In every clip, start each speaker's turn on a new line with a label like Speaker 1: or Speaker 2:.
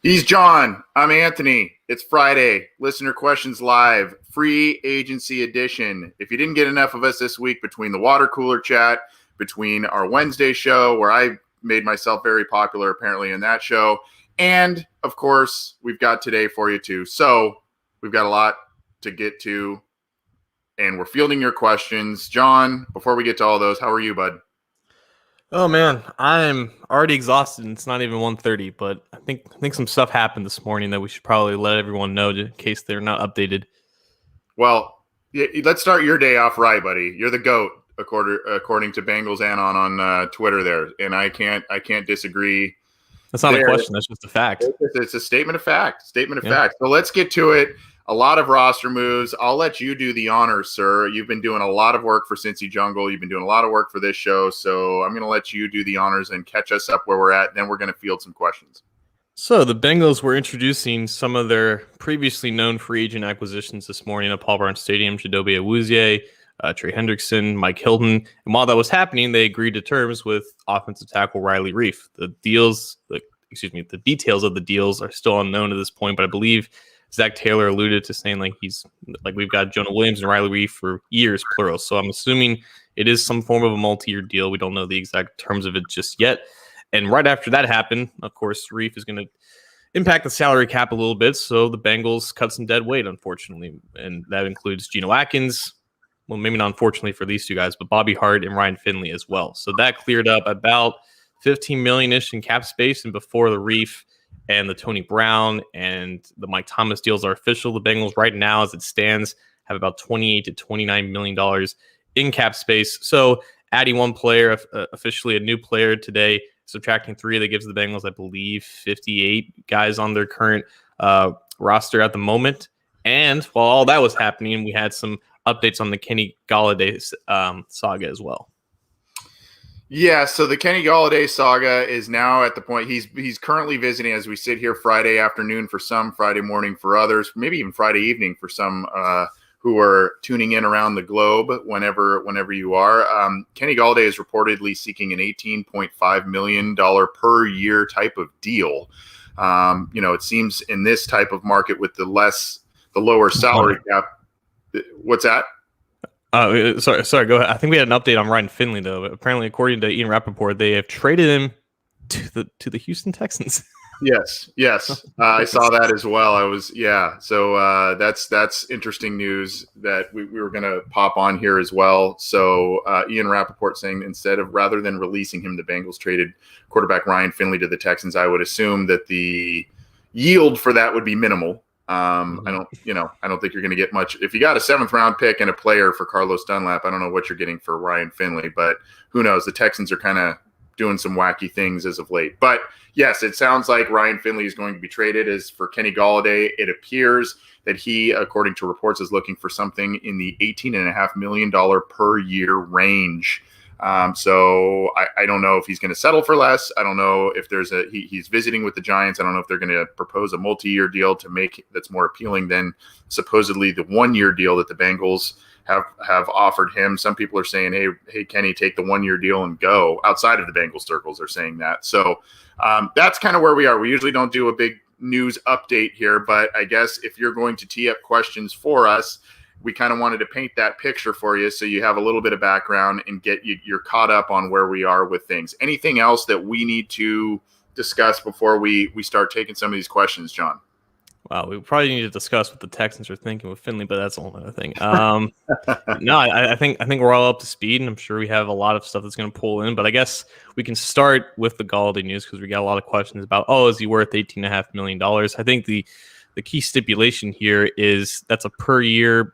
Speaker 1: He's John. I'm Anthony. It's Friday. Listener Questions Live, free agency edition. If you didn't get enough of us this week between the water cooler chat, between our Wednesday show where I made myself very popular apparently in that show, and of course, we've got today for you too. So we've got a lot to get to, and we're fielding your questions. John, before we get to all those, how are you, bud?
Speaker 2: Oh man, I'm already exhausted. It's not even 1:30, but I think some stuff happened this morning that we should probably let everyone know in case they're not updated.
Speaker 1: Well, let's start your day off right, buddy. You're the GOAT, according to Bengals Anon on Twitter there, and I can't disagree.
Speaker 2: That's not a question. That's just a fact.
Speaker 1: It's a statement of fact. Fact. So let's get to it. A lot of roster moves. I'll let you do the honors, sir. You've been doing a lot of work for Cincy Jungle. You've been doing a lot of work for this show. So I'm going to let you do the honors and catch us up where we're at. Then we're going to field some questions.
Speaker 2: So the Bengals were introducing some of their previously known free agent acquisitions this morning at Paul Brown Stadium. Chidobe Awuzie, Trey Hendrickson, Mike Hilton. And while that was happening, they agreed to terms with offensive tackle Riley Reiff. The details of the deals are still unknown at this point, but I believe Zach Taylor alluded to saying we've got Jonah Williams and Riley Reiff for years, plural. So I'm assuming it is some form of a multi-year deal. We don't know the exact terms of it just yet. And right after that happened, of course, Reiff is going to impact the salary cap a little bit. So the Bengals cut some dead weight, unfortunately. And that includes Geno Atkins. Well, maybe not unfortunately for these two guys, but Bobby Hart and Ryan Finley as well. So that cleared up about $15 million-ish in cap space. And before the Reiff and the Tony Brown and the Mike Thomas deals are official, the Bengals right now, as it stands, have about $28 to $29 million in cap space. So adding one player, officially a new player today, subtracting three, that gives the Bengals, I believe, 58 guys on their current roster at the moment. And while all that was happening, we had some updates on the Kenny Golladay saga as well.
Speaker 1: Yeah, so the Kenny Golladay saga is now at the point he's currently visiting as we sit here Friday afternoon for some, Friday morning for others, maybe even Friday evening for some who are tuning in around the globe whenever you are. Kenny Golladay is reportedly seeking an $18.5 million per year type of deal. It seems in this type of market with the lower salary cap. What's that?
Speaker 2: Sorry, go ahead. I think we had an update on Ryan Finley, though. Apparently, according to Ian Rappaport, they have traded him to the Houston Texans.
Speaker 1: Yes. I saw that as well. So that's interesting news that we were going to pop on here as well. So Ian Rappaport saying rather than releasing him, the Bengals traded quarterback Ryan Finley to the Texans. I would assume that the yield for that would be minimal. I don't think you're going to get much. If you got a 7th round pick and a player for Carlos Dunlap, I don't know what you're getting for Ryan Finley, but who knows? The Texans are kind of doing some wacky things as of late. But yes, it sounds like Ryan Finley is going to be traded. As for Kenny Golladay, it appears that he, according to reports, is looking for something in the $18.5 million per year range. So I don't know if he's going to settle for less. I don't know if he's visiting with the Giants. I don't know if they're going to propose a multi-year deal to make that's more appealing than supposedly the 1-year deal that the Bengals have offered him. Some people are saying, hey, Kenny, take the 1-year deal and go. Outside of the Bengals circles are saying that. So that's kind of where we are. We usually don't do a big news update here, but I guess if you're going to tee up questions for us, we kind of wanted to paint that picture for you so you have a little bit of background and you're caught up on where we are with things. Anything else that we need to discuss before we start taking some of these questions, John?
Speaker 2: Well, we probably need to discuss what the Texans are thinking with Finley, but that's a whole other thing. No, I think we're all up to speed, and I'm sure we have a lot of stuff that's going to pull in. But I guess we can start with the Golladay news because we got a lot of questions about, is he worth $18.5 million? I think the key stipulation here is that's a per year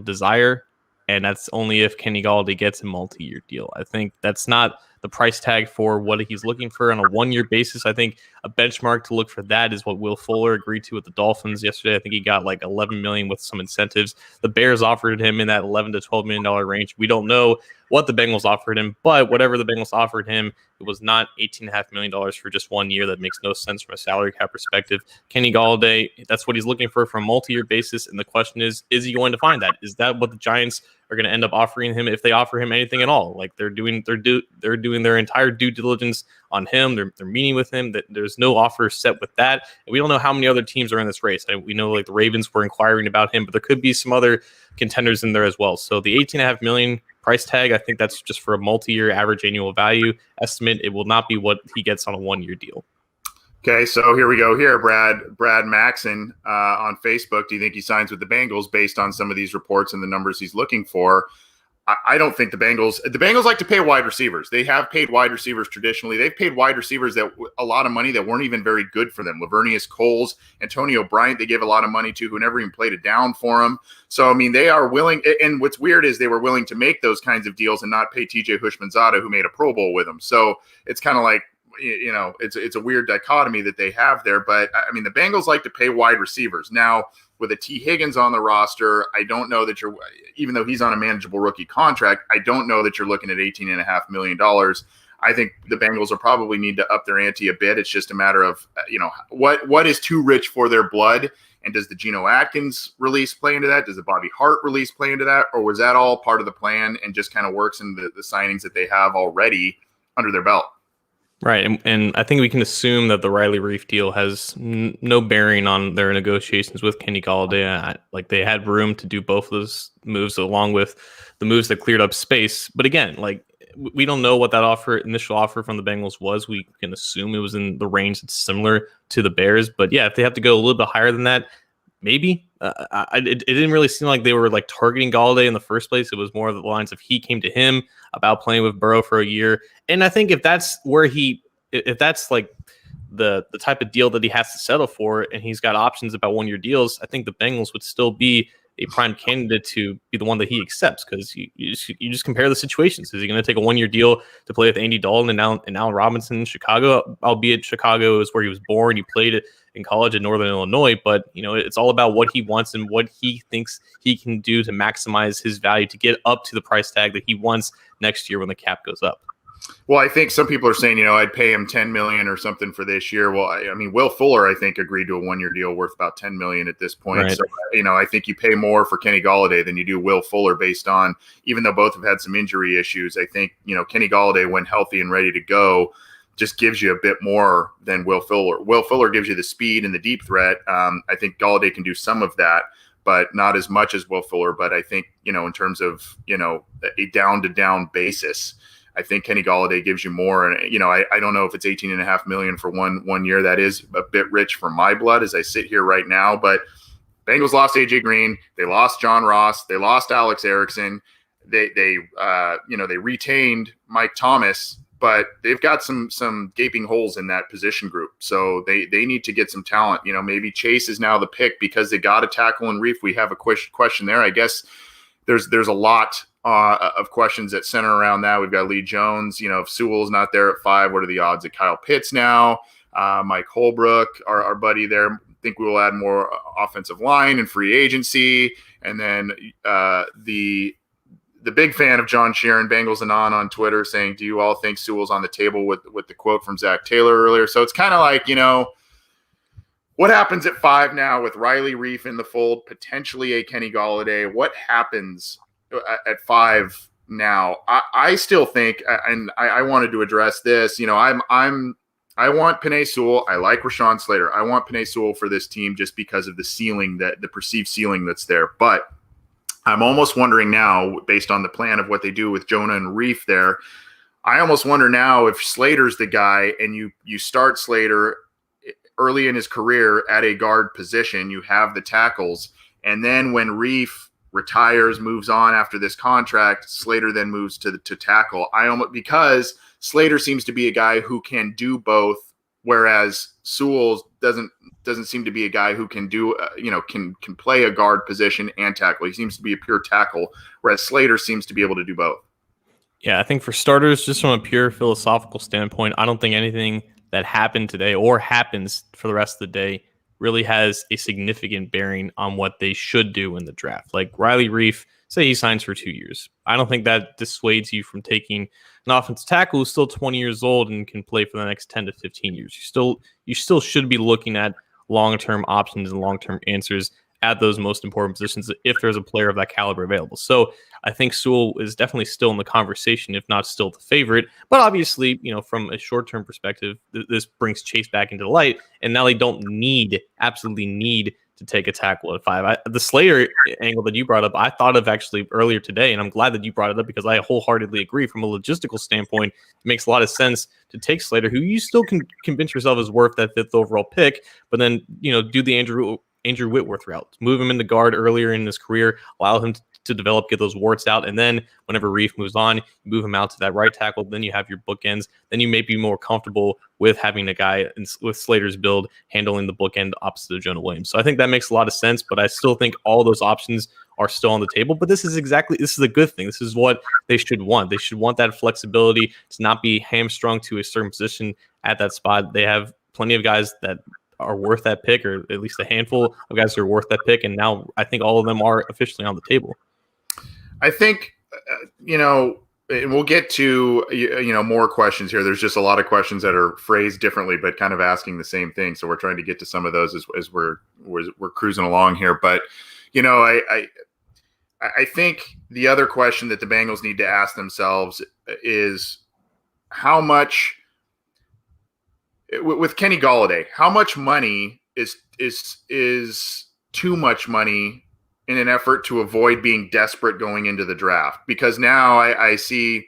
Speaker 2: desire, and that's only if Kenny Golladay gets a multi-year deal. I think that's not the price tag for what he's looking for on a 1-year basis. I think a benchmark to look for that is what Will Fuller agreed to with the Dolphins yesterday. I think he got like $11 million with some incentives. The Bears offered him in that $11 to $12 million range. We don't know what the Bengals offered him, but whatever the Bengals offered him, it was not $18.5 million for just 1 year. That makes no sense from a salary cap perspective. Kenny Golladay, that's what he's looking for from a multi-year basis. And the question is he going to find that? Is that what the Giants are going to end up offering him if they offer him anything at all. Like they're doing their entire due diligence on him. They're meeting with him. That there's no offer set with that. And we don't know how many other teams are in this race. We know like the Ravens were inquiring about him, but there could be some other contenders in there as well. So the $18.5 million price tag, I think that's just for a multi-year average annual value estimate. It will not be what he gets on a 1-year deal.
Speaker 1: Okay, so here we go. Here, Brad Maxon on Facebook. Do you think he signs with the Bengals based on some of these reports and the numbers he's looking for? I don't think the Bengals like to pay wide receivers. They have paid wide receivers traditionally. They've paid wide receivers that a lot of money that weren't even very good for them. Lavernius Coles, Antonio Bryant, they gave a lot of money to, who never even played it down for them. So, I mean, they are willing. And what's weird is they were willing to make those kinds of deals and not pay TJ Hushmanzada, who made a Pro Bowl with them. So it's kind of like, you know, it's a weird dichotomy that they have there. But I mean, the Bengals like to pay wide receivers. Now, with a T. Higgins on the roster, I don't know that you're, even though he's on a manageable rookie contract, I don't know that you're looking at $18.5 million. I think the Bengals will probably need to up their ante a bit. It's just a matter of, you know, what is too rich for their blood? And does the Geno Atkins release play into that? Does the Bobby Hart release play into that? Or was that all part of the plan and just kind of works in the signings that they have already under their belt?
Speaker 2: Right, and I think we can assume that the Riley Reef deal has no bearing on their negotiations with Kenny Golladay. Like they had room to do both of those moves along with the moves that cleared up space. But again, like we don't know what that initial offer from the Bengals was. We can assume it was in the range that's similar to the Bears. But yeah, if they have to go a little bit higher than that, maybe. It didn't really seem like they were like targeting Golladay in the first place. It was more of the lines of he came to him about playing with Burrow for a year. And I think if that's if that's like the type of deal that he has to settle for, and he's got options about 1-year deals, I think the Bengals would still be a prime candidate to be the one that he accepts, because you just compare the situations. Is he going to take a 1-year deal to play with Andy Dalton and Allen Robinson in Chicago? Albeit Chicago is where he was born. He played it in college in Northern Illinois, but you know, it's all about what he wants and what he thinks he can do to maximize his value to get up to the price tag that he wants next year when the cap goes up.
Speaker 1: Well, I think some people are saying, you know, I'd pay him $10 million or something for this year. Well, I mean, Will Fuller, I think, agreed to a 1-year deal worth about $10 million at this point. Right. So, you know, I think you pay more for Kenny Golladay than you do Will Fuller, based on, even though both have had some injury issues. I think, you know, Kenny Golladay, when healthy and ready to go, just gives you a bit more than Will Fuller. Will Fuller gives you the speed and the deep threat. I think Golladay can do some of that, but not as much as Will Fuller. But I think, you know, in terms of, you know, a down-to-down basis, I think Kenny Golladay gives you more. And, you know, I don't know if it's $18.5 million for one year. That is a bit rich for my blood as I sit here right now. But Bengals lost AJ Green. They lost John Ross. They lost Alex Erickson. They retained Mike Thomas, but they've got some gaping holes in that position group. So they need to get some talent. You know, maybe Chase is now the pick because they got a tackle in Reef. We have a question there. I guess there's a lot of questions that center around that. We've got Lee Jones. You know, if Sewell's not there at 5, what are the odds of Kyle Pitts now? Mike Holbrook, our buddy there. I think we will add more offensive line and free agency. And then the big fan of John Sheeran, Bengals Anon on Twitter, saying, do you all think Sewell's on the table with the quote from Zach Taylor earlier? So it's kind of like, you know, what happens at 5 now with Riley Reef in the fold, potentially a Kenny Golladay? What happens at 5 now? I still think, and I wanted to address this, you know, I want Penei Sewell. I like Rashawn Slater. I want Penei Sewell for this team just because of the ceiling, the perceived ceiling that's there. But I'm almost wondering now, based on the plan of what they do with Jonah and Reef there, I almost wonder now if Slater's the guy, and you start Slater early in his career at a guard position, you have the tackles, and then when Reef retires, moves on after this contract, Slater then moves to tackle. Because Slater seems to be a guy who can do both, whereas Sewell doesn't seem to be a guy who can do can play a guard position and tackle. He seems to be a pure tackle, whereas Slater seems to be able to do both.
Speaker 2: Yeah, I think for starters, just from a pure philosophical standpoint, I don't think anything that happened today or happens for the rest of the day really has a significant bearing on what they should do in the draft. Like Riley Reef, say he signs for 2 years. I don't think that dissuades you from taking an offensive tackle who's still 20 years old and can play for the next 10 to 15 years. You still should be looking at long-term options and long-term answers at those most important positions if there's a player of that caliber available. So I think Sewell is definitely still in the conversation, if not still the favorite. But obviously, from a short-term perspective, this brings Chase back into the light, and now they don't absolutely need to take a tackle at 5. The Slater angle that you brought up, I thought of actually earlier today, and I'm glad that you brought it up because I wholeheartedly agree. From a logistical standpoint, it makes a lot of sense to take Slater, who you still can convince yourself is worth that 5th overall pick, but then do the Andrew Whitworth route, move him in the guard earlier in his career, allow him to develop, get those warts out, and then whenever Reef moves on, you move him out to that right tackle. Then you have your bookends. Then you may be more comfortable with having a guy with Slater's build handling the bookend opposite of Jonah Williams. So I think that makes a lot of sense, but I still think all those options are still on the table. But this is a good thing. This is what they should want. They should want that flexibility to not be hamstrung to a certain position at that spot. They have plenty of guys that are worth that pick, or at least a handful of guys who are worth that pick. And now I think all of them are officially on the table.
Speaker 1: I think, and we'll get to, more questions here. There's just a lot of questions that are phrased differently, but kind of asking the same thing. So we're trying to get to some of those as we're cruising along here. But, I think the other question that the Bengals need to ask themselves is how much, with Kenny Golladay, how much money is too much money in an effort to avoid being desperate going into the draft? Because now I see,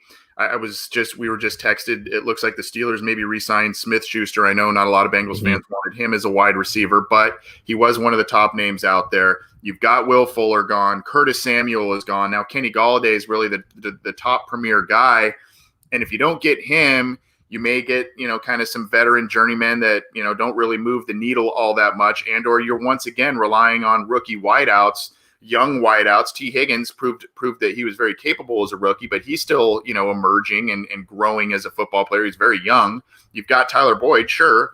Speaker 1: we were just texted, it looks like the Steelers maybe re-signed Smith-Schuster. I know not a lot of Bengals fans wanted him as a wide receiver, but he was one of the top names out there. You've got Will Fuller gone. Curtis Samuel is gone. Now Kenny Golladay is really the top premier guy. And if you don't get him, you may get, kind of some veteran journeymen that, don't really move the needle all that much. And, or you're once again relying on rookie wideouts, young wideouts. T. Higgins proved that he was very capable as a rookie, but he's still, emerging and growing as a football player. He's very young. You've got Tyler Boyd, sure.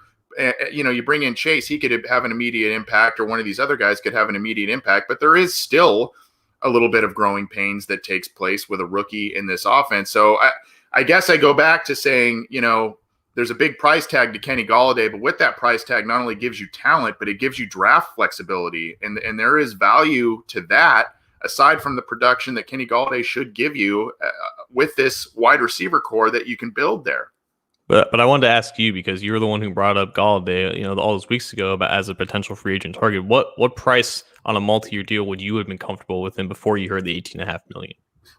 Speaker 1: You bring in Chase, he could have an immediate impact, or one of these other guys could have an immediate impact, but there is still a little bit of growing pains that takes place with a rookie in this offense. So I guess I go back to saying, there's a big price tag to Kenny Golladay, but with that price tag, not only gives you talent, but it gives you draft flexibility. And there is value to that, aside from the production that Kenny Golladay should give you with this wide receiver core that you can build there.
Speaker 2: But I wanted to ask you, because you were the one who brought up Golladay, all those weeks ago, about as a potential free agent target. What price on a multi-year deal would you have been comfortable with him before you heard the $18.5 million?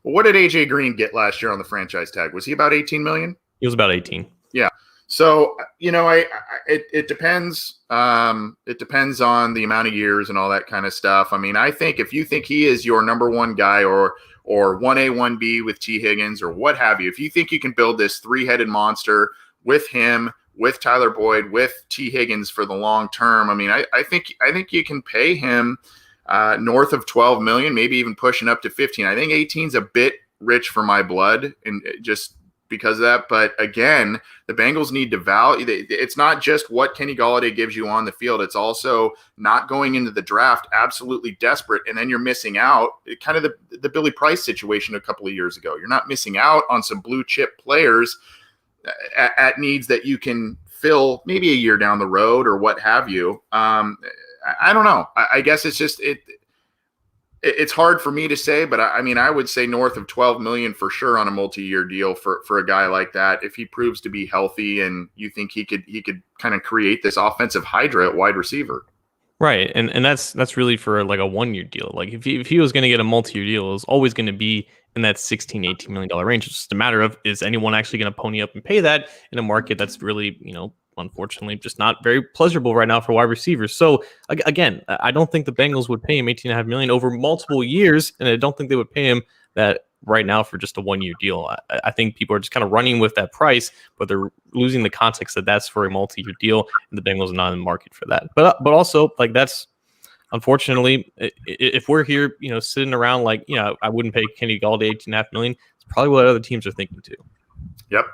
Speaker 1: Well, what did AJ Green get last year on the franchise tag? Was he about $18 million?
Speaker 2: He was about 18.
Speaker 1: Yeah. So, it depends. It depends on the amount of years and all that kind of stuff. I mean, I think if you think he is your number one guy, or 1A, 1B with T. Higgins, or what have you, if you think you can build this three-headed monster with him, with Tyler Boyd, with T. Higgins for the long term, I mean, I think you can pay him north of $12 million, maybe even pushing up to 15. I think 18 is a bit rich for my blood, and just because of that. But again, the Bengals need to value. It's not just what Kenny Golladay gives you on the field. It's also not going into the draft absolutely desperate, and then you're missing out. Kind of the Billy Price situation a couple of years ago. You're not missing out on some blue chip players at needs that you can fill maybe a year down the road or what have you. I don't know. I guess it's just it's hard for me to say, but I mean, I would say north of $12 million for sure on a multi-year deal for a guy like that. If he proves to be healthy, and you think he could kind of create this offensive hydra at wide receiver.
Speaker 2: Right. And that's really for like a 1-year deal. Like if he was going to get a multi-year deal, it was always going to be in that $16-18 million range. It's just a matter of, is anyone actually going to pony up and pay that in a market that's really, unfortunately just not very pleasurable right now for wide receivers. So again, I don't think the Bengals would pay him $18.5 million over multiple years, and I don't think they would pay him that right now for just a 1-year deal. I think people are just kind of running with that price, but they're losing the context that that's for a multi-year deal, and the Bengals are not in the market for that. But also, like, that's unfortunately, if we're here, sitting around like, I wouldn't pay Kenny Golladay $18.5 million. It's probably what other teams are thinking too.
Speaker 1: Yep.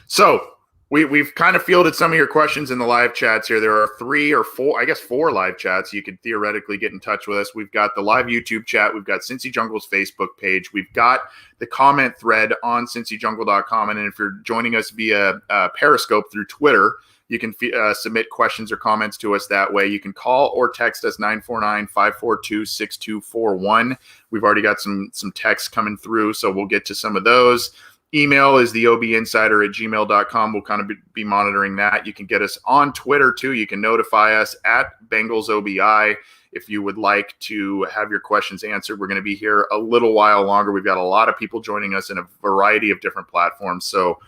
Speaker 1: So we've kind of fielded some of your questions in the live chats here. There are 4 live chats. You could theoretically get in touch with us. We've got the live YouTube chat. We've got Cincy Jungle's Facebook page. We've got the comment thread on cincyjungle.com. And if you're joining us via Periscope through Twitter, You can submit questions or comments to us that way. You can call or text us 949-542-6241. We've already got some texts coming through, so we'll get to some of those. Email is the obinsider@gmail.com. We'll kind of be monitoring that. You can get us on Twitter too. You can notify us at Bengals OBI if you would like to have your questions answered. We're going to be here a little while longer. We've got a lot of people joining us in a variety of different platforms. So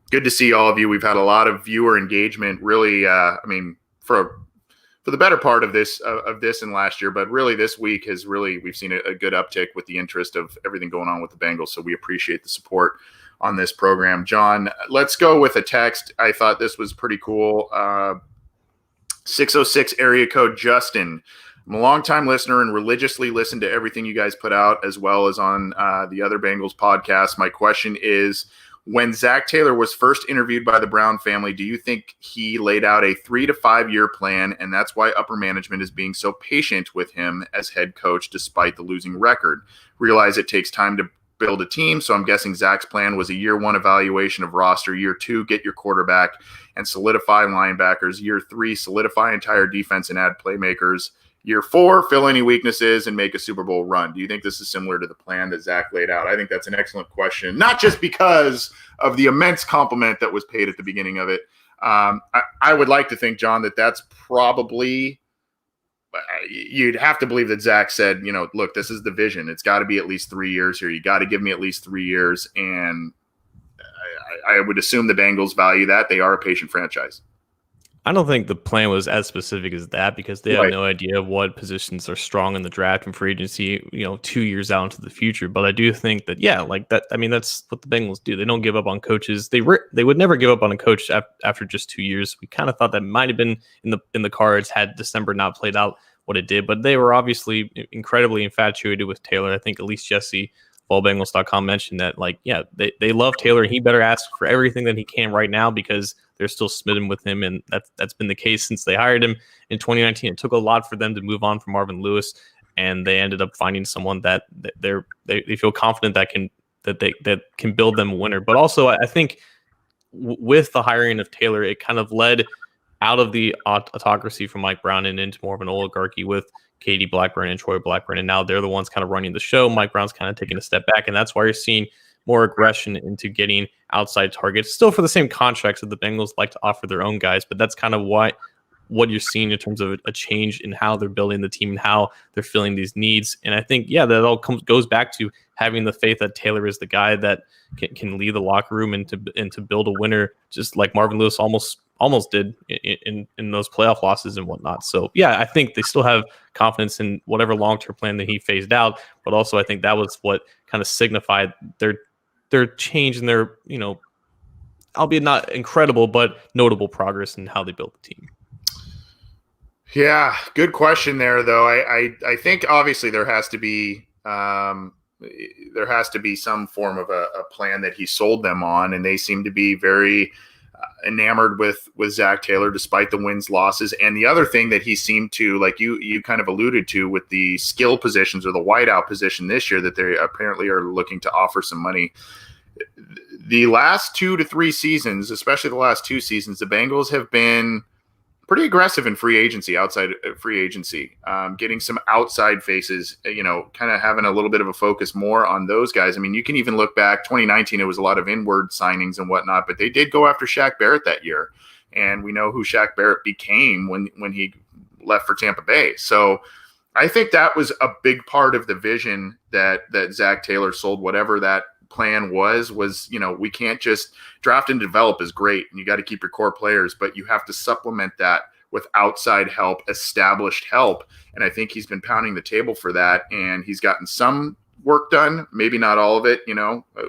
Speaker 1: good to see all of you. We've had a lot of viewer engagement, really. For the better part of this and last year, but really this week we've seen a good uptick with the interest of everything going on with the Bengals. So we appreciate the support on this program. John, let's go with a text. I thought this was pretty cool. 606 area code Justin. I'm a longtime listener and religiously listen to everything you guys put out, as well as on the other Bengals podcast. My question is, when Zach Taylor was first interviewed by the Brown family, do you think he laid out a 3 to 5 year plan, and that's why upper management is being so patient with him as head coach despite the losing record? Realize it takes time to build a team, so I'm guessing Zach's plan was a year 1 evaluation of roster, year 2 get your quarterback and solidify linebackers, year 3 solidify entire defense and add playmakers, year 4 fill any weaknesses and make a Super Bowl run. Do you think this is similar to the plan that Zach laid out? I think that's an excellent question, not just because of the immense compliment that was paid at the beginning of it. I would like to think, John, that's probably – you'd have to believe that Zach said, look, this is the vision. It's got to be at least 3 years here. You got to give me at least 3 years. And I would assume the Bengals value that. They are a patient franchise.
Speaker 2: I don't think the plan was as specific as that, because they have no idea what positions are strong in the draft and free agency, 2 years out into the future. But I do think that, that's what the Bengals do. They don't give up on coaches. They would never give up on a coach after just 2 years. We kind of thought that might have been in the cards had December not played out what it did, but they were obviously incredibly infatuated with Taylor. I think at least Jesse allbengals.com mentioned that, they love Taylor, and he better ask for everything that he can right now, because they're still smitten with him, and that's been the case since they hired him in 2019. It took a lot for them to move on from Marvin Lewis, and they ended up finding someone that they feel confident that can build them a winner. But also, I think with the hiring of Taylor, it kind of led out of the autocracy from Mike Brown and into more of an oligarchy with Katie Blackburn and Troy Blackburn, and now they're the ones kind of running the show. Mike Brown's kind of taking a step back, and that's why you're seeing more aggression into getting outside targets, still for the same contracts that the Bengals like to offer their own guys. But that's kind of what you're seeing in terms of a change in how they're building the team and how they're filling these needs. And I think, that all goes back to having the faith that Taylor is the guy that can lead the locker room and to build a winner, just like Marvin Lewis almost did in those playoff losses and whatnot. So I think they still have confidence in whatever long-term plan that he phased out, but also I think that was what kind of signified their change in their, albeit not incredible, but notable progress in how they built the team.
Speaker 1: Yeah, good question there, though. I think obviously there has to be some form of a plan that he sold them on, and they seem to be very enamored with Zach Taylor despite the wins, losses. And the other thing that he seemed to, like you kind of alluded to with the skill positions or the wideout position this year, that they apparently are looking to offer some money. The last 2 to 3 seasons, especially the last 2 seasons, the Bengals have been pretty aggressive in free agency, outside free agency, getting some outside faces, kind of having a little bit of a focus more on those guys. I mean, you can even look back 2019, it was a lot of inward signings and whatnot, but they did go after Shaq Barrett that year. And we know who Shaq Barrett became when he left for Tampa Bay. So I think that was a big part of the vision that Zach Taylor sold, whatever that plan was, we can't just draft and develop is great, and you got to keep your core players, but you have to supplement that with outside help, established help. And I think he's been pounding the table for that, and he's gotten some work done, maybe not all of it.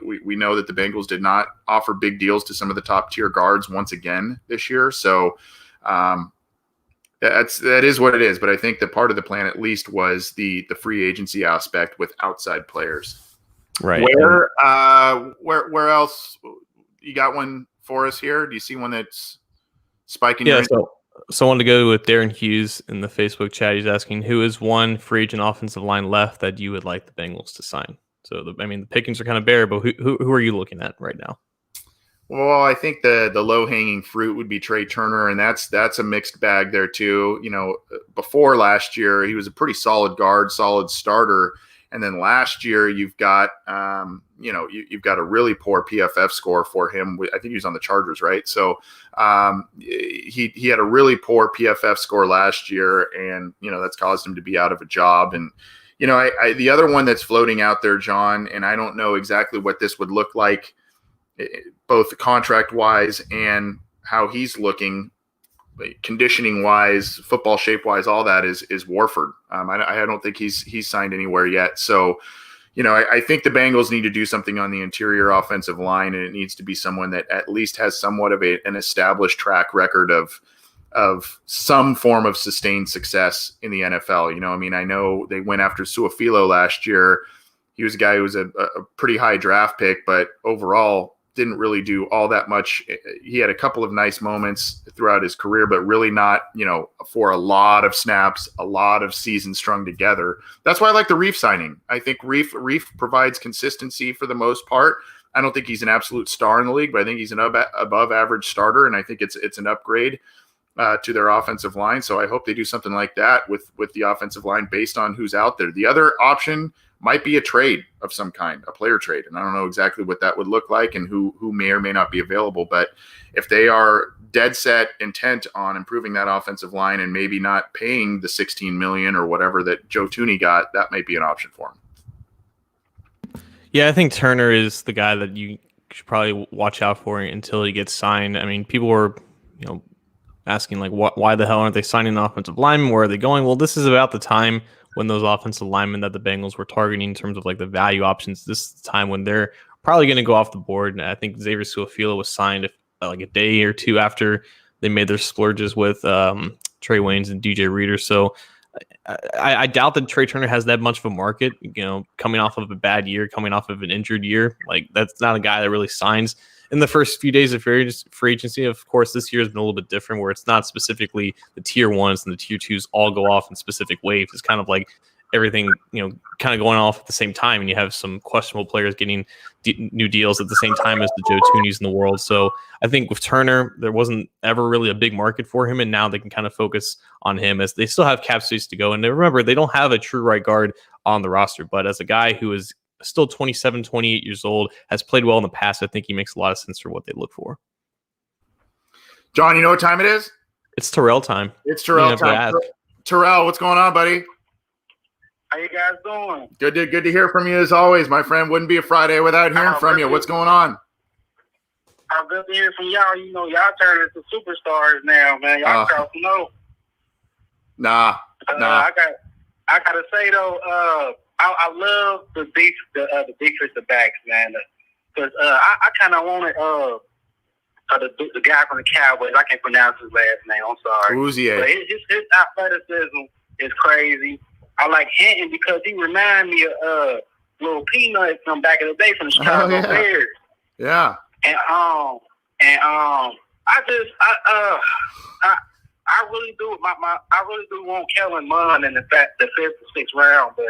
Speaker 1: We know that the Bengals did not offer big deals to some of the top tier guards once again this year. So that is what it is. But I think that part of the plan at least was the free agency aspect with outside players.
Speaker 2: Right.
Speaker 1: Where else? You got one for us here? Do you see one that's spiking?
Speaker 2: Yeah. So I wanted to go with Darren Hughes in the Facebook chat. He's asking, who is one free agent offensive line left that you would like the Bengals to sign? So the pickings are kind of bare, but who are you looking at right now?
Speaker 1: Well, I think the low hanging fruit would be Trey Turner, and that's a mixed bag there too. Before last year, he was a pretty solid guard, solid starter, and then last year you've got you've got a really poor PFF score for him. I think he was on the Chargers, right? So he had a really poor PFF score last year, and that's caused him to be out of a job. And the other one that's floating out there, John, and I don't know exactly what this would look like, both contract wise and how he's looking, conditioning wise, football shape wise, all that is Warford. I don't think he's signed anywhere yet. So, I think the Bengals need to do something on the interior offensive line, and it needs to be someone that at least has somewhat of an established track record of some form of sustained success in the NFL. I know they went after Suafilo last year. He was a guy who was a pretty high draft pick, but overall didn't really do all that much. He had a couple of nice moments throughout his career, but really not, for a lot of snaps, a lot of seasons strung together. That's why I like the Reef signing. I think Reef provides consistency for the most part. I don't think he's an absolute star in the league, but I think he's an above average starter, and I think it's an upgrade to their offensive line. So I hope they do something like that with the offensive line based on who's out there. The other option might be a trade of some kind, a player trade. And I don't know exactly what that would look like and who may or may not be available. But if they are dead set intent on improving that offensive line and maybe not paying the $16 million or whatever that Joe Thuney got, that might be an option for him.
Speaker 2: Yeah, I think Turner is the guy that you should probably watch out for until he gets signed. I mean, people were, asking like, why the hell aren't they signing an offensive lineman? Where are they going? Well, this is about the time when those offensive linemen that the Bengals were targeting in terms of like the value options. This is the time when they're probably going to go off the board. And I think Xavier Suafilo was signed like a day or two after they made their splurges with Trey Waynes and DJ Reader. So I doubt that Trey Turner has that much of a market, coming off of a bad year, coming off of an injured year. Like, that's not a guy that really signs in the first few days of free agency. Of course, this year has been a little bit different, where it's not specifically the tier ones and the tier twos all go off in specific waves. It's kind of like everything, kind of going off at the same time, and you have some questionable players getting new deals at the same time as the Joe Thuney's in the world. So I think with Turner, there wasn't ever really a big market for him, and now they can kind of focus on him as they still have cap space to go. And remember, they don't have a true right guard on the roster, but as a guy who is still 27, 28 years old, has played well in the past, I think he makes a lot of sense for what they look for.
Speaker 1: John, you know what time it is?
Speaker 2: It's Terrell time.
Speaker 1: It's Terrell time. Terrell, what's going on, buddy?
Speaker 3: How you guys doing?
Speaker 1: Good to hear from you as always, my friend. Wouldn't be a Friday without hearing from you. What's going on?
Speaker 3: I'm good to hear from y'all. Y'all turned into superstars now, man. Y'all crossing over.
Speaker 1: Nah.
Speaker 3: I gotta say though, I love the defensive backs, man. Because I kind of wanted the guy from the Cowboys. I can't pronounce his last name. I'm sorry.
Speaker 1: Uzier.
Speaker 3: But his athleticism is crazy. I like Hinton because he reminds me of Little Peanut from back in the day from the Chicago Bears.
Speaker 1: Yeah.
Speaker 3: And I really do I really do want Kellen Mond in the 5th or 6th round, but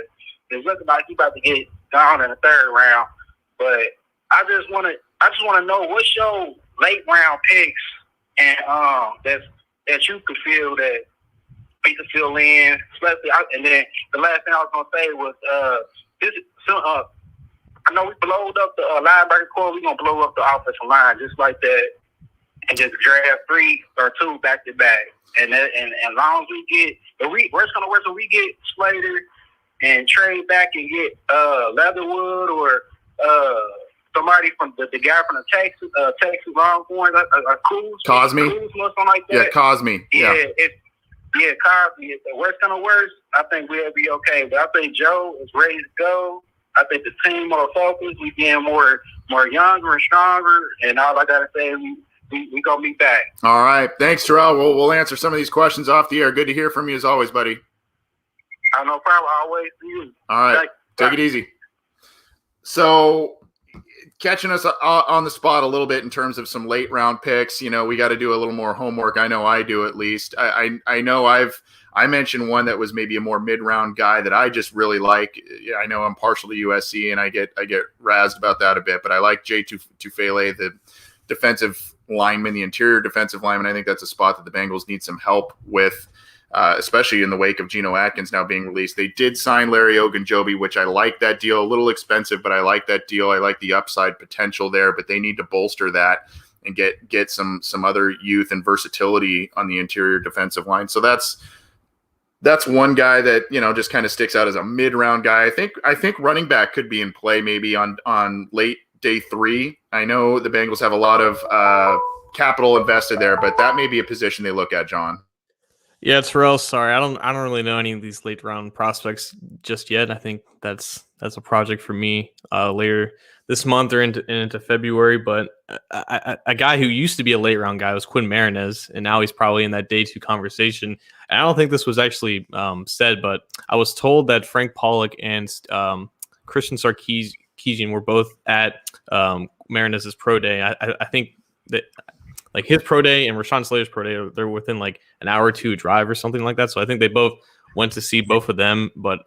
Speaker 3: it's looking like he's about to get down in the 3rd round. But I just want to know what's your late round picks and that you could feel that we could fill in, especially. And then the last thing I was gonna say was I know we blowed up the linebacker core. We're going to blow up the offensive line just like that and just draft 3 or 2 back to back. And as long as we get worst going to work, so we get Slater and trade back and get Leatherwood or somebody from the guy from the Texas Longhorns, Cosme or something like that.
Speaker 1: Yeah, Cosme.
Speaker 3: Yeah, Cosme. If the worst going to worst, I think we'll be okay. But I think Joe is ready to go. I think the team more focused. We getting more younger and stronger. And all I gotta say is we gonna be back.
Speaker 1: All right, thanks, Terrell. We'll answer some of these questions off the air. Good to hear from you as always, buddy.
Speaker 3: No problem. Always see you.
Speaker 1: All right, take it easy. So, catching us on the spot a little bit in terms of some late round picks. We got to do a little more homework. I know I do, at least. I know I mentioned one that was maybe a more mid-round guy that I just really like. I know I'm partial to USC, and I get razzed about that a bit, but I like Jay Tufele, the defensive lineman, the interior defensive lineman. I think that's a spot that the Bengals need some help with, especially in the wake of Geno Atkins now being released. They did sign Larry Ogunjobi, which I like that deal. A little expensive, but I like that deal. I like the upside potential there, but they need to bolster that and get some other youth and versatility on the interior defensive line. So that's one guy that, just kind of sticks out as a mid-round guy. I think running back could be in play maybe on late day 3. I know the Bengals have a lot of capital invested there, but that may be a position they look at, John.
Speaker 2: Yeah, Terrell. Sorry, I don't really know any of these late round prospects just yet. I think that's a project for me later this month or into February. But a guy who used to be a late round guy was Quinn Marinez, and now he's probably in that day 2 conversation. And I don't think this was actually said, but I was told that Frank Pollock and Christian Sarkisian were both at Marinez's pro day. I think that, like, his pro day and Rashawn Slater's pro day, they're within like an hour or 2 drive or something like that. So I think they both went to see both of them. But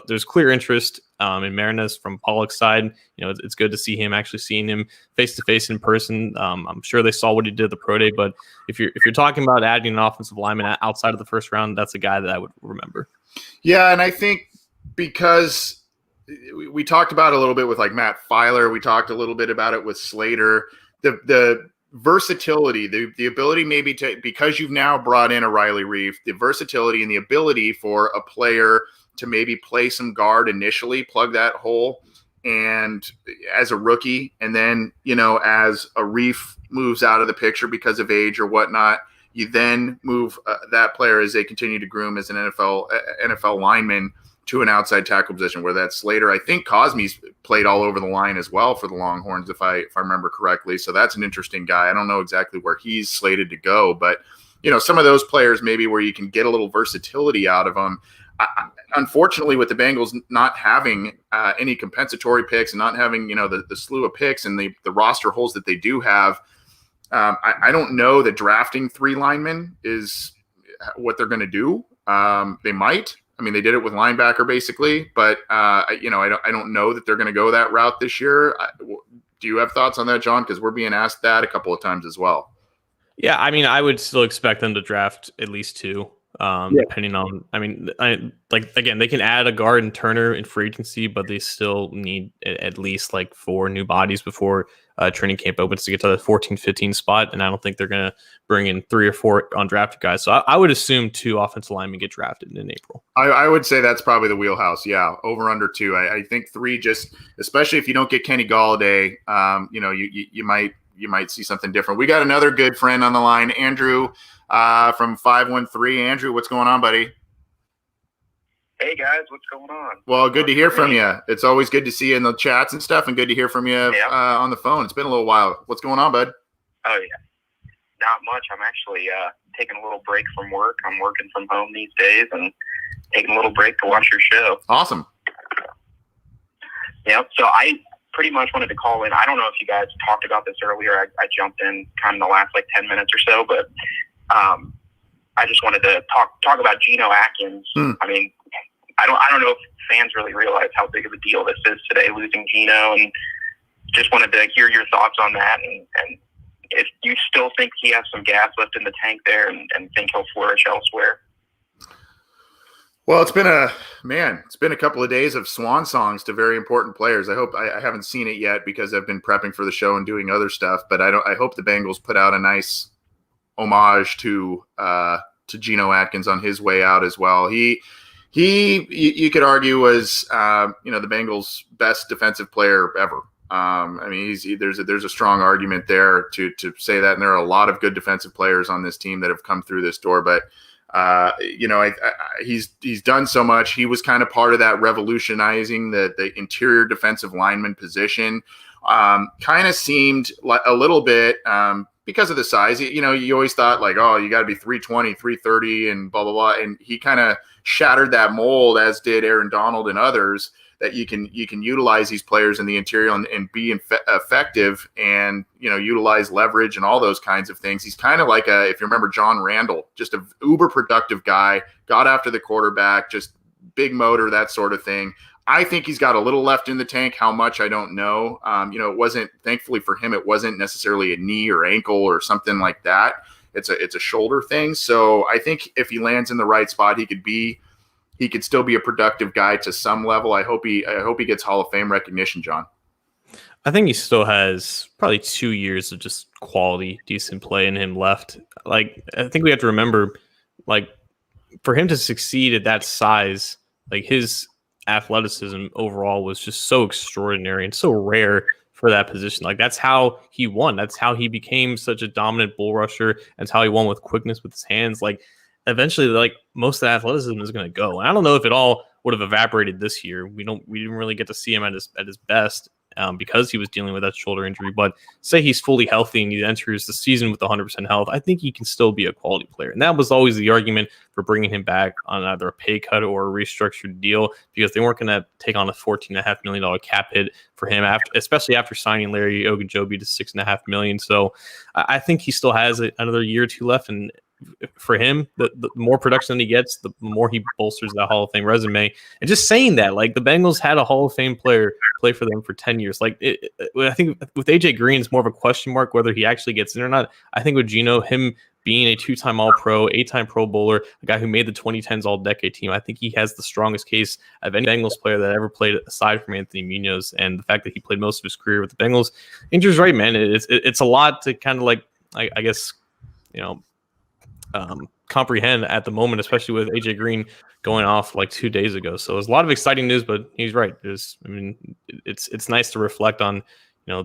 Speaker 2: there's clear interest in Marinez from Pollock's side. It's good to see him, actually seeing him face to face in person. I'm sure they saw what he did at the pro day. But if you're talking about adding an offensive lineman outside of the first round, that's a guy that I would remember. Yeah,
Speaker 1: and I think because we talked about it a little bit with like Matt Filer, we talked a little bit about it with Slater. The versatility, the ability maybe to, because you've now brought in a Riley Reef, the versatility and the ability for a player to maybe play some guard initially, plug that hole, and as a rookie, and then, as a Reef moves out of the picture because of age or whatnot, you then move that player as they continue to groom as an NFL lineman to an outside tackle position, where that's Slater. I think Cosme's played all over the line as well for the Longhorns, if I remember correctly. So that's an interesting guy. I don't know exactly where he's slated to go, but some of those players maybe where you can get a little versatility out of them. Unfortunately, with the Bengals not having any compensatory picks and not having the slew of picks and the roster holes that they do have, I don't know that drafting 3 linemen is what they're going to do. They might. I mean, they did it with linebacker basically, but I don't know that they're going to go that route this year. Do you have thoughts on that, John? Because we're being asked that a couple of times as well.
Speaker 2: Yeah, I mean, I would still expect them to draft at least 2, depending on. I mean, again, they can add a guard and Turner in free agency, but they still need at least like 4 new bodies before training camp opens to get to the 14-15 spot. And I don't think they're going to bring in 3 or 4 undrafted guys. So I would assume 2 offensive linemen get drafted in April.
Speaker 1: I would say that's probably the wheelhouse. Yeah, over under 2. I think 3, just especially if you don't get Kenny Galladay, you might see something different. We got another good friend on the line, Andrew from 513. Andrew, what's going on, buddy?
Speaker 3: Hey guys, what's going on?
Speaker 1: Well, good to hear from you. It's always good to see you in the chats and stuff, and good to hear from you on the phone. It's been a little while. What's going on, bud?
Speaker 3: Oh yeah, not much. I'm actually taking a little break from work. I'm working from home these days and taking a little break to watch your show.
Speaker 1: Awesome.
Speaker 3: Yep. So I pretty much wanted to call in. I don't know if you guys talked about this earlier. I jumped in kind of the last 10 minutes or so, but I just wanted to talk about Geno Atkins. I mean, I don't know if fans really realize how big of a deal this is today, losing Geno, and just wanted to hear your thoughts on that, and if you still think he has some gas left in the tank there and think he'll flourish elsewhere.
Speaker 1: Well, it's been a couple of days of swan songs to very important players. I haven't seen it yet because I've been prepping for the show and doing other stuff, but I hope the Bengals put out a nice homage to Geno Atkins on his way out as well. He you could argue was the Bengals' best defensive player ever. I mean, there's a strong argument there to say that, and there are a lot of good defensive players on this team that have come through this door, but he's done so much. He was kind of part of that revolutionizing the interior defensive lineman position. Kind of seemed like a little bit because of the size. You always thought you got to be 320, 330, and blah blah blah. And he kind of shattered that mold, as did Aaron Donald and others. That you can utilize these players in the interior and be effective, and utilize leverage and all those kinds of things. He's kind of like if you remember John Randall, just a uber productive guy, got after the quarterback, just big motor, that sort of thing. I think he's got a little left in the tank. How much, I don't know. It wasn't, thankfully for him, it wasn't necessarily a knee or ankle or something like that. It's a shoulder thing. So I think if he lands in the right spot, he could still be a productive guy to some level. I hope he gets Hall of Fame recognition, John.
Speaker 2: I think he still has probably 2 years of just quality, decent play in him left. Like, I think we have to remember, like, for him to succeed at that size, like, his athleticism overall was just so extraordinary and so rare for that position. Like, that's how he won. That's how he became such a dominant bull rusher. That's how he won with quickness with his hands. Like, eventually, like, most of the athleticism is going to go. And I don't know if it all would have evaporated this year. We didn't really get to see him at his best. Because he was dealing with that shoulder injury. But say he's fully healthy and he enters the season with 100% health, I think he can still be a quality player. And that was always the argument for bringing him back on either a pay cut or a restructured deal, because they weren't going to take on a $14.5 million cap hit for him, especially after signing Larry Ogunjobi to $6.5 million. So I think he still has another year or two left. And for him, the more production he gets, the more he bolsters that Hall of Fame resume. And just saying that, like, the Bengals had a Hall of Fame player play for them for 10 years. Like, I think with AJ Green, it's more of a question mark whether he actually gets in or not. I think with Geno, him being a 2-time All-Pro, 8-time Pro Bowler, a guy who made the 2010s All-Decade team, I think he has the strongest case of any Bengals player that ever played aside from Anthony Munoz. And the fact that he played most of his career with the Bengals, Andrew's right, man. It's a lot to kind of, like, I guess, comprehend at the moment, especially with AJ Green going off like 2 days ago. So there's a lot of exciting news, but he's right. It's nice to reflect on, a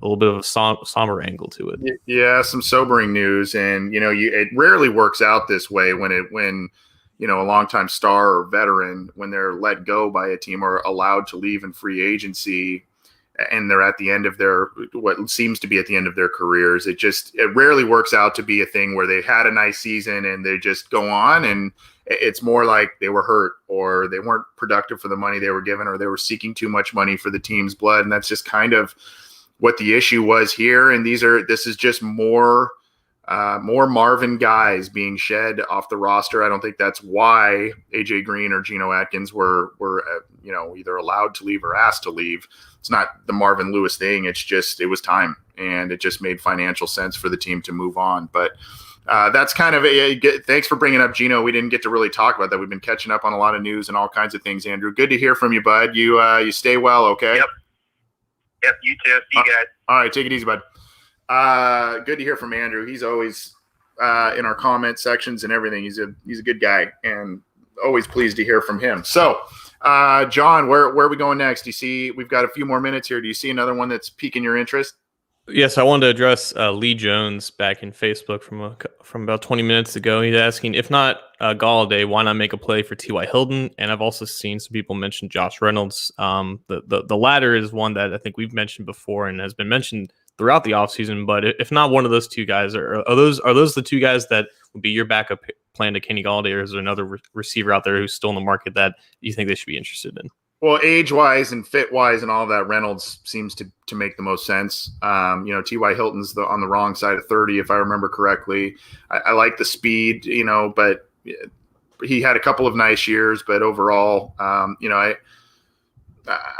Speaker 2: little bit of a somber angle to it.
Speaker 1: Yeah, some sobering news, and it rarely works out this way when a longtime star or veteran, when they're let go by a team or allowed to leave in free agency, and they're at the end of what seems to be at the end of their careers. It rarely works out to be a thing where they had a nice season and they just go on, and it's more like they were hurt or they weren't productive for the money they were given, or they were seeking too much money for the team's blood. And that's just kind of what the issue was here. And this is just more Marvin guys being shed off the roster. I don't think that's why AJ Green or Geno Atkins were either allowed to leave or asked to leave. It's not the Marvin Lewis thing. It's just, it was time, and it just made financial sense for the team to move on. But that's kind of thanks for bringing up Geno. We didn't get to really talk about that. We've been catching up on a lot of news and all kinds of things, Andrew. Good to hear from you, bud. You stay well. Okay.
Speaker 3: Yep. You too. See you guys.
Speaker 1: All right. Take it easy, bud. Good to hear from Andrew. He's always in our comment sections and everything. He's a good guy, and always pleased to hear from him. So, John, where are we going next? Do you see, we've got a few more minutes here. Do you see another one that's piquing your interest?
Speaker 2: Yes, I wanted to address Lee Jones back in Facebook from about 20 minutes ago. He's asking, if not Galladay, why not make a play for T.Y. Hilton? And I've also seen some people mention Josh Reynolds. The latter is one that I think we've mentioned before and has been mentioned throughout the offseason. But if not one of those two guys, are those the two guys that would be your backup plan to Kenny Galladay, or is there another receiver out there who's still in the market that you think they should be interested in?
Speaker 1: Well, age-wise and fit-wise and all of that, Reynolds seems to make the most sense. T.Y. Hilton's on the wrong side of 30, if I remember correctly. I like the speed, but he had a couple of nice years. But overall, I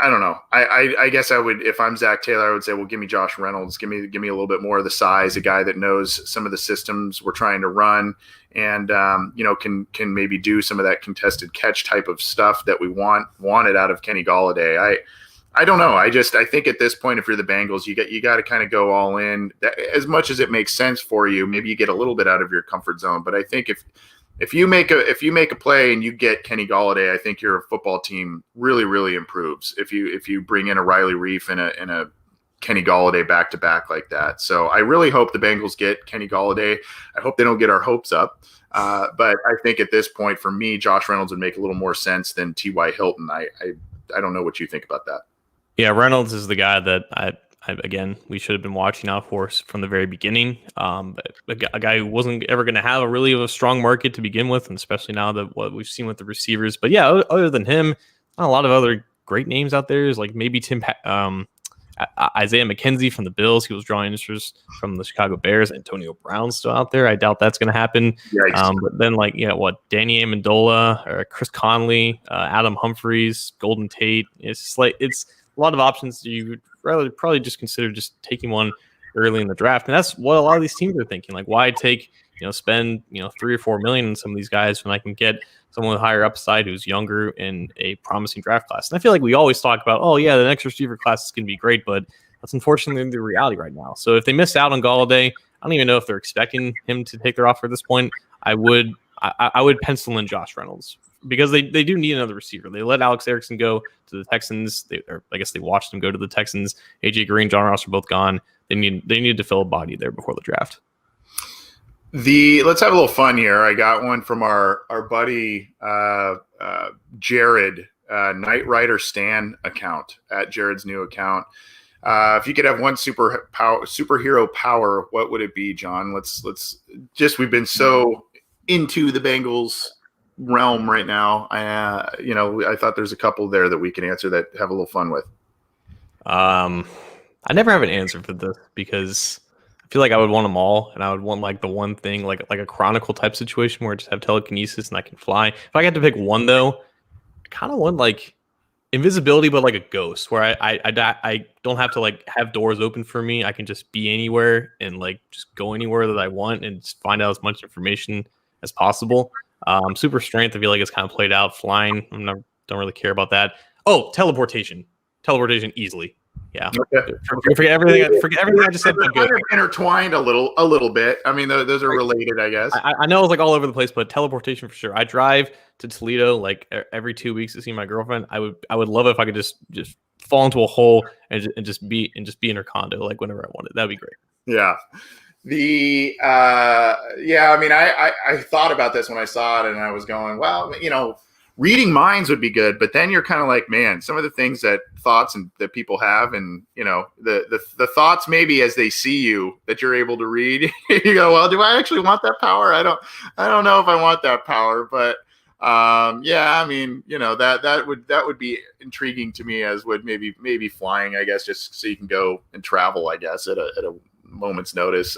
Speaker 1: don't know. I guess I would, if I'm Zach Taylor, I would say, well, give me Josh Reynolds. Give me a little bit more of the size, a guy that knows some of the systems we're trying to run, and can maybe do some of that contested catch type of stuff that we wanted out of Kenny Galladay. I don't know. I think at this point, if you're the Bengals, you got to kind of go all in. As much as it makes sense for you, maybe you get a little bit out of your comfort zone. But I think if you make a play and you get Kenny Galladay, I think your football team really, really improves. If you bring in a Riley Reif and a Kenny Galladay back to back like that. So I really hope the Bengals get Kenny Galladay. I hope they don't get our hopes up. But I think at this point, for me, Josh Reynolds would make a little more sense than T.Y. Hilton. I don't know what you think about that.
Speaker 2: Yeah, Reynolds is the guy that again, we should have been watching out for from the very beginning. A guy who wasn't ever going to have a strong market to begin with, and especially now that what we've seen with the receivers. But yeah, other than him, not a lot of other great names out there. Is like maybe Isaiah McKenzie from the Bills. He was drawing interest from the Chicago Bears. Antonio Brown's still out there. I doubt that's going to happen. But then Danny Amendola or Chris Conley, Adam Humphries, Golden Tate. It's a lot of options. You would rather probably just consider just taking one early in the draft. And that's what a lot of these teams are thinking. Like, why take, spend, $3 or $4 million on some of these guys when I can get someone with higher upside who's younger in a promising draft class. And I feel like we always talk about, oh yeah, the next receiver class is going to be great, but that's unfortunately the reality right now. So if they miss out on Galladay, I don't even know if they're expecting him to take their offer at this point. I would pencil in Josh Reynolds because they do need another receiver. They let Alex Erickson go to the Texans. I guess they watched him go to the Texans. AJ Green, John Ross are both gone. They need to fill a body there before the draft.
Speaker 1: Let's have a little fun here. I got one from our buddy Jared, Knight Rider Stan account at Jared's new account. If you could have one superhero power, what would it be, John? We've been so into the Bengals realm right now. I thought there's a couple there that we can answer that have a little fun with.
Speaker 2: I never have an answer for this because I feel like I would want them all, and I would want like the one thing, like a Chronicle type situation where I just have telekinesis and I can fly. If I had to pick one though, I kind of want like invisibility, but like a ghost, where I don't have to like have doors open for me. I can just be anywhere and like just go anywhere that I want and just find out as much information as possible. Super strength, I feel like it's kind of played out. Flying, don't really care about that. Oh, teleportation easily. Yeah.
Speaker 1: Okay.
Speaker 2: Forget everything I just said.
Speaker 1: They're intertwined a little bit. I mean, those are related, I guess.
Speaker 2: I know it's like all over the place, but teleportation for sure. I drive to Toledo like every 2 weeks to see my girlfriend. I would love it if I could just fall into a hole and just be in her condo like whenever I wanted. That'd be great.
Speaker 1: Yeah. I mean, I thought about this when I saw it, and I was going, well, reading minds would be good, but then you're kind of like, man, some of the thoughts that people have, and the thoughts maybe as they see you that you're able to read, you go, well, do I actually want that power? I don't know if I want that power, but I mean, that would be intriguing to me, as would maybe flying, I guess, just so you can go and travel, I guess, at a moment's notice.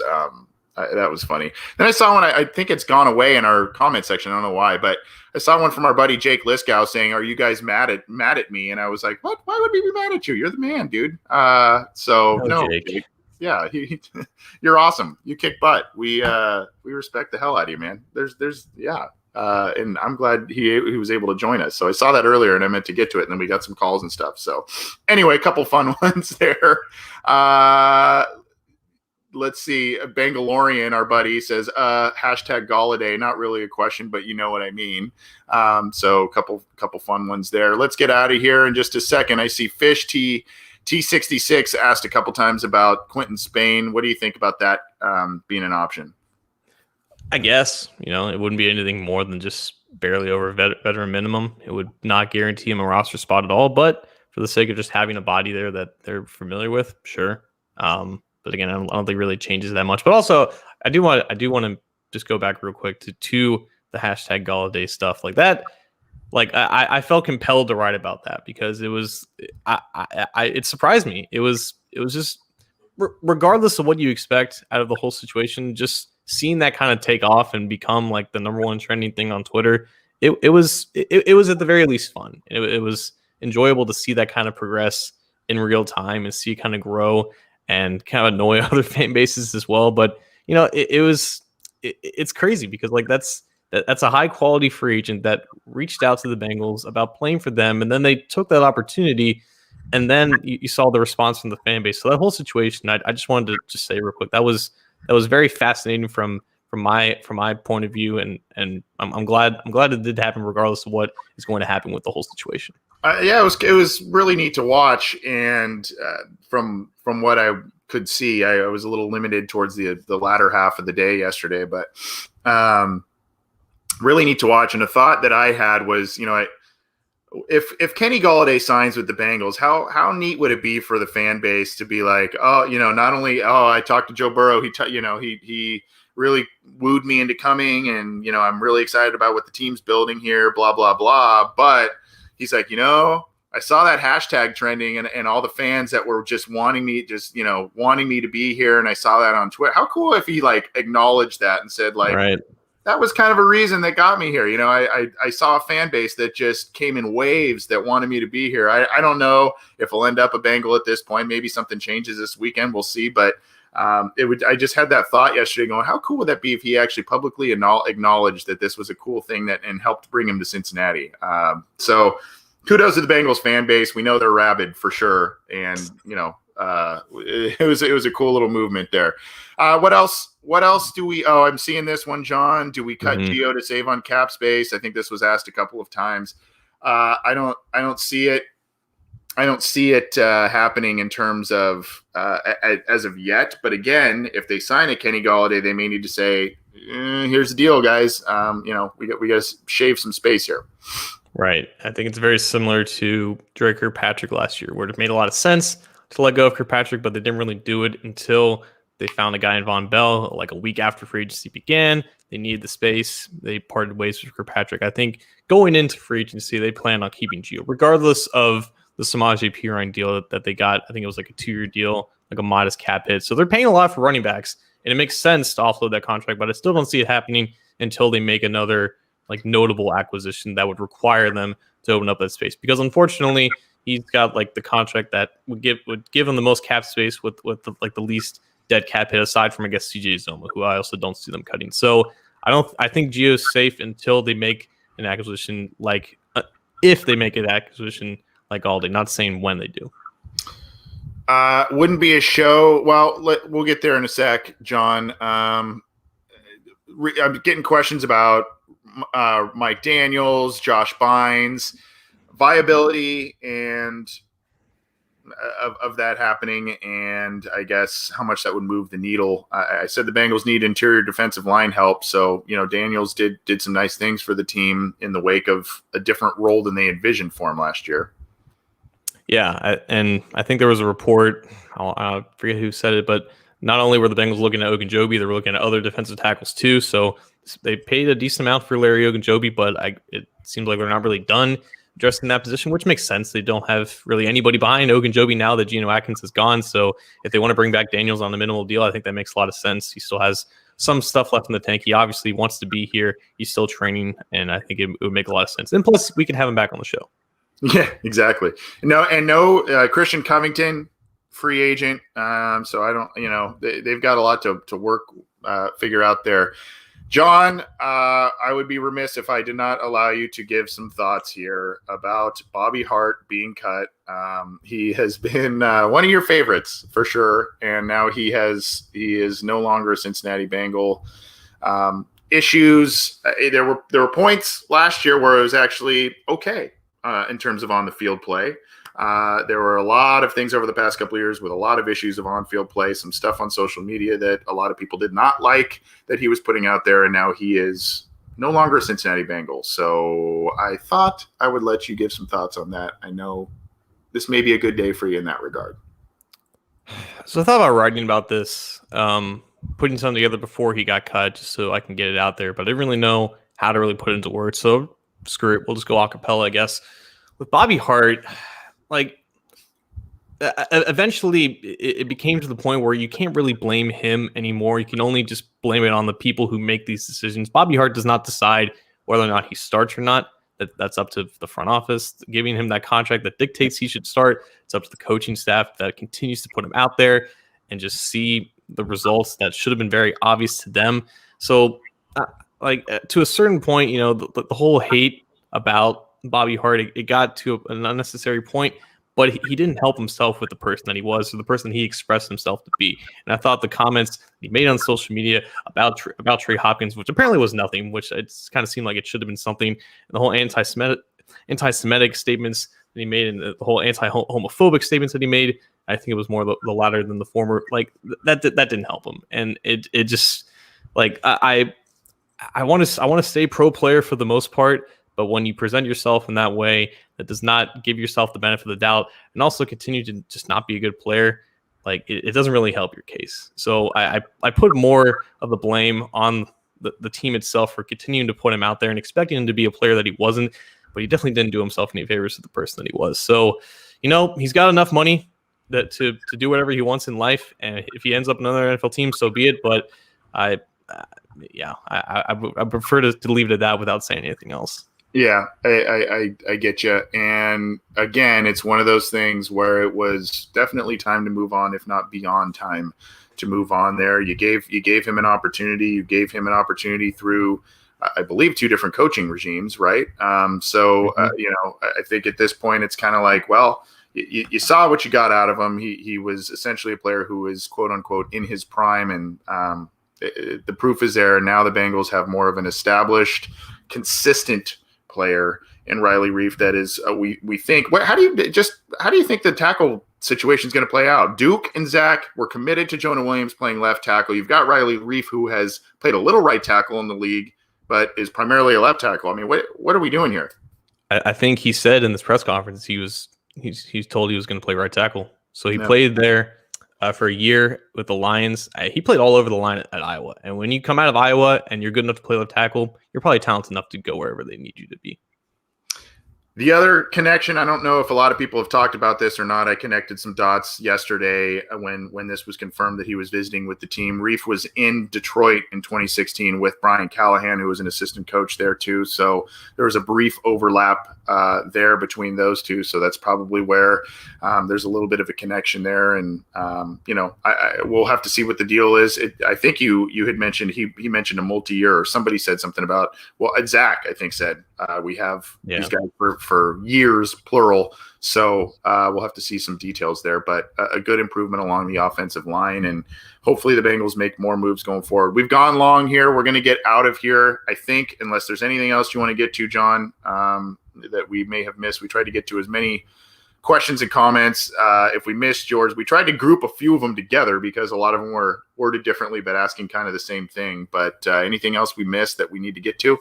Speaker 1: That was funny. Then I saw one. I think it's gone away in our comment section. I don't know why, but I saw one from our buddy Jake Liskow saying, "Are you guys mad at me?" And I was like, "What? Why would we be mad at you? You're the man, dude." No, Jake. Yeah, you're awesome. You kick butt. We respect the hell out of you, man. And I'm glad he was able to join us. So I saw that earlier, and I meant to get to it, and then we got some calls and stuff. So anyway, a couple fun ones there. Let's see. Bangalorian, our buddy, says, hashtag Galladay. Not really a question, but you know what I mean. So a couple fun ones there. Let's get out of here in just a second. I see Fish T66 asked a couple times about Quentin Spain. What do you think about that being an option?
Speaker 2: I guess, it wouldn't be anything more than just barely over veteran minimum. It would not guarantee him a roster spot at all, but for the sake of just having a body there that they're familiar with, sure. But again, I don't think it really changes that much. But also, I do want to just go back real quick to the hashtag Galladay stuff like that. Like I felt compelled to write about that because it was it surprised me. It was just regardless of what you expect out of the whole situation, just seeing that kind of take off and become like the number one trending thing on Twitter. It was at the very least fun. It was enjoyable to see that kind of progress in real time and see it kind of grow and kind of annoy other fan bases as well. But it's crazy because like that's a high quality free agent that reached out to the Bengals about playing for them, and then they took that opportunity, and then you saw the response from the fan base. So that whole situation, I just wanted to just say real quick, that was very fascinating from my point of view, and I'm glad it did happen regardless of what is going to happen with the whole situation.
Speaker 1: It was really neat to watch, and from what I could see, I was a little limited towards the latter half of the day yesterday, but really neat to watch. And a thought that I had was, if Kenny Galladay signs with the Bengals, how neat would it be for the fan base to be like, not only I talked to Joe Burrow, he really wooed me into coming, and I'm really excited about what the team's building here, blah blah blah, but he's like, I saw that hashtag trending and all the fans that were just wanting me to be here. And I saw that on Twitter. How cool if he like acknowledged that and said like,
Speaker 2: Right.
Speaker 1: that was kind of a reason that got me here. You know, I saw a fan base that just came in waves that wanted me to be here. I don't know if I'll end up a Bengal at this point. Maybe something changes this weekend. We'll see. But I just had that thought yesterday going, how cool would that be if he actually publicly acknowledged that this was a cool thing and helped bring him to Cincinnati. So kudos to the Bengals fan base. We know they're rabid for sure. And, you know, it was a cool little movement there. What else do we? Oh, I'm seeing this one, John. Do we cut Gio to save on cap space? I think this was asked a couple of times. I don't see it. I don't see it happening in terms of as of yet. But again, if they sign a Kenny Golladay, they may need to say, "Here's the deal, guys. You know, we got to shave some space here."
Speaker 2: Right. I think it's very similar to Drake Kirkpatrick last year, where it made a lot of sense to let go of Kirkpatrick, but they didn't really do it until they found a guy in Von Bell like a week after free agency began. They needed the space. They parted ways with Kirkpatrick. I think going into free agency, they plan on keeping Gio, regardless of the Samaje Perine deal that they got. I think it was like a 2-year deal, like a modest cap hit. So they're paying a lot for running backs, and it makes sense to offload that contract, but I still don't see it happening until they make another like notable acquisition that would require them to open up that space. Because unfortunately, he's got like the contract that would give him the most cap space with the least dead cap hit, aside from I guess CJ Zoma, who I also don't see them cutting. So I think Gio's safe until they make an acquisition, like if they make an acquisition like Aldi. Not saying when they do.
Speaker 1: Wouldn't be a show. Well, we'll get there in a sec, John. I'm getting questions about Mike Daniels, Josh Bynes, viability and of that happening, and I guess how much that would move the needle. I said the Bengals need interior defensive line help, so you know Daniels did some nice things for the team in the wake of a different role than they envisioned for him last year.
Speaker 2: Yeah, and I think there was a report, I forget who said it, but not only were the Bengals looking at Ogunjobi, they were looking at other defensive tackles too. So they paid a decent amount for Larry Ogunjobi, but it seems like they're not really done addressing that position, which makes sense. They don't have really anybody behind Ogunjobi now that Geno Atkins is gone. So if they want to bring back Daniels on the minimal deal, I think that makes a lot of sense. He still has some stuff left in the tank. He obviously wants to be here. He's still training, and I think it would make a lot of sense. And plus, we can have him back on the show.
Speaker 1: Yeah, exactly. No Christian Covington, free agent. So I don't, they've got a lot to work, figure out there. John, I would be remiss if I did not allow you to give some thoughts here about Bobby Hart being cut. He has been one of your favorites for sure, and now he is no longer a Cincinnati Bengal. Issues. There were points last year where it was actually okay in terms of on the field play. There were a lot of things over the past couple of years with a lot of issues of on-field play, some stuff on social media that a lot of people did not like that he was putting out there, and now he is no longer a Cincinnati Bengal. So I thought I would let you give some thoughts on that. I know this may be a good day for you in that regard.
Speaker 2: So I thought about writing about this, putting something together before he got cut just so I can get it out there, but I didn't really know how to really put it into words. So screw it. We'll just go a cappella, I guess. With Bobby Hart, like eventually it became to the point where you can't really blame him anymore. You can only just blame it on the people who make these decisions. Bobby Hart does not decide whether or not he starts or not. That's up to the front office giving him that contract that dictates he should start. It's up to the coaching staff that continues to put him out there and just see the results that should have been very obvious to them. So to a certain point, the whole hate about Bobby Hart, it got to an unnecessary point, but he didn't help himself with the person that he was, or the person he expressed himself to be. And I thought the comments he made on social media about Trey Hopkins, which apparently was nothing, which it kind of seemed like it should have been something, and the whole anti-Semitic statements that he made, and the whole anti-homophobic statements that he made, I think it was more the latter than the former. Like that didn't help him, and it just like I want to stay pro player for the most part. But when you present yourself in that way, that does not give yourself the benefit of the doubt, and also continue to just not be a good player, like it doesn't really help your case. So I put more of the blame on the team itself for continuing to put him out there and expecting him to be a player that he wasn't. but he definitely didn't do himself any favors to the person that he was. So, he's got enough money that to do whatever he wants in life, and if he ends up in another NFL team, so be it. But I prefer to leave it at that without saying anything else.
Speaker 1: Yeah, I get you. And again, it's one of those things where it was definitely time to move on, if not beyond time to move on there. You gave him an opportunity. You gave him an opportunity through, I believe, 2 different coaching regimes, right? I think at this point it's kind of like, well, you saw what you got out of him. He was essentially a player who is, quote unquote, in his prime, and the proof is there. Now the Bengals have more of an established, consistent player in Riley Reef. That is, we think. How do you think the tackle situation is going to play out? Duke and Zach were committed to Jonah Williams playing left tackle. You've got Riley Reef, who has played a little right tackle in the league, but is primarily a left tackle. I mean, what are we doing here?
Speaker 2: I think he said in this press conference he's told he was going to play right tackle. So he played there for a year with the Lions. He played all over the line at Iowa. And when you come out of Iowa and you're good enough to play left tackle, you're probably talented enough to go wherever they need you to be.
Speaker 1: The other connection, I don't know if a lot of people have talked about this or not. I connected some dots yesterday when this was confirmed that he was visiting with the team. Reef was in Detroit in 2016 with Brian Callahan, who was an assistant coach there too. So there was a brief overlap there between those two. So that's probably where there's a little bit of a connection there. And, we'll have to see what the deal is. I think you had mentioned, he mentioned a multi-year, or somebody said something about, Zach, I think said we have these guys for years, plural. So we'll have to see some details there, but a good improvement along the offensive line, and hopefully the Bengals make more moves going forward. We've gone long here. We're going to get out of here, I think, unless there's anything else you want to get to, John, that we may have missed. We tried to get to as many questions and comments. If we missed yours, we tried to group a few of them together because a lot of them were worded differently, but asking kind of the same thing. But anything else we missed that we need to get to?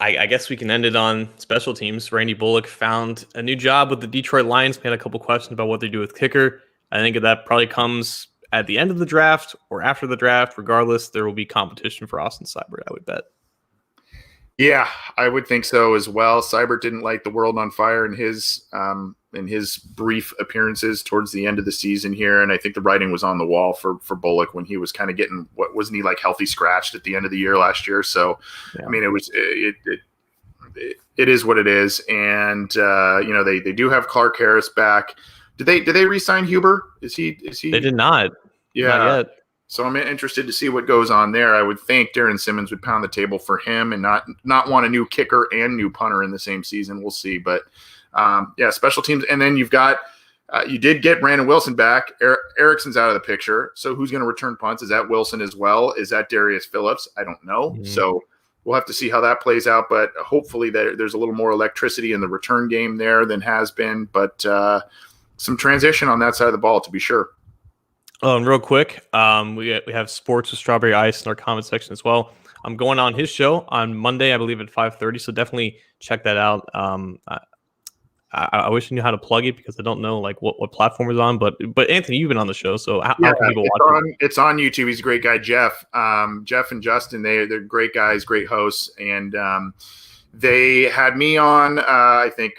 Speaker 2: I guess we can end it on special teams. Randy Bullock found a new job with the Detroit Lions. We had a couple questions about what they do with kicker. I think that probably comes at the end of the draft or after the draft. Regardless, there will be competition for Austin Seibert, I would bet.
Speaker 1: Yeah, I would think so as well. Seibert didn't light the world on fire in his brief appearances towards the end of the season here, and I think the writing was on the wall for Bullock when he was kind of getting, wasn't he like healthy scratched at the end of the year last year? So, yeah. I mean, it is what it is, and they do have Clark Harris back. Did they re-sign Huber? Is he?
Speaker 2: They did not.
Speaker 1: Yeah.
Speaker 2: Not yet.
Speaker 1: So I'm interested to see what goes on there. I would think Darren Simmons would pound the table for him and not want a new kicker and new punter in the same season. We'll see. But, special teams. And then you've got you did get Brandon Wilson back. Erickson's out of the picture. So who's going to return punts? Is that Wilson as well? Is that Darius Phillips? I don't know. Mm-hmm. So we'll have to see how that plays out. But hopefully there's a little more electricity in the return game there than has been. But some transition on that side of the ball, to be sure.
Speaker 2: Oh, and real quick, we have Sports with Strawberry Ice in our comment section as well. I'm going on his show on Monday, I believe, at 5:30. So definitely check that out. I wish I knew how to plug it because I don't know like what platform it's on. But Anthony, you've been on the show, so how can people watch it?
Speaker 1: It's on YouTube. He's a great guy, Jeff. Jeff and Justin, they're great guys, great hosts, and they had me on. I think.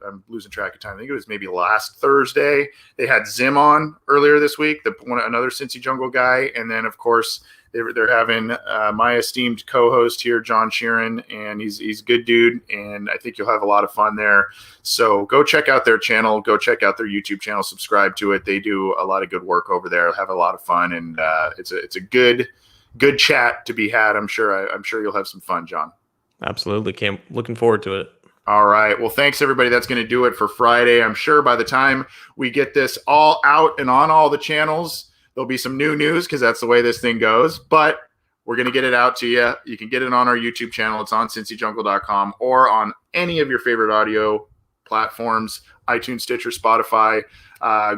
Speaker 1: I'm losing track of time. I think it was maybe last Thursday. They had Zim on earlier this week, another Cincy Jungle guy, and then of course they're having my esteemed co-host here, John Sheeran, and he's a good dude, and I think you'll have a lot of fun there. So go check out their channel, go check out their YouTube channel, subscribe to it. They do a lot of good work over there. Have a lot of fun, and it's a good chat to be had. I'm sure you'll have some fun, John.
Speaker 2: Absolutely, looking forward to it.
Speaker 1: All right. Well, thanks, everybody. That's going to do it for Friday. I'm sure by the time we get this all out and on all the channels, there'll be some new news because that's the way this thing goes. But we're going to get it out to you. You can get it on our YouTube channel. It's on cincyjungle.com or on any of your favorite audio platforms, iTunes, Stitcher, Spotify,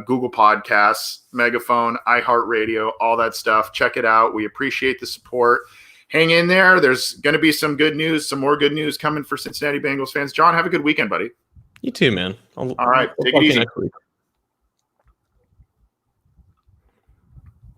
Speaker 1: Google Podcasts, Megaphone, iHeartRadio, all that stuff. Check it out. We appreciate the support. Hang in there. There's going to be some good news, some more good news coming for Cincinnati Bengals fans. John, have a good weekend, buddy.
Speaker 2: You too, man.
Speaker 1: All right. Take it easy.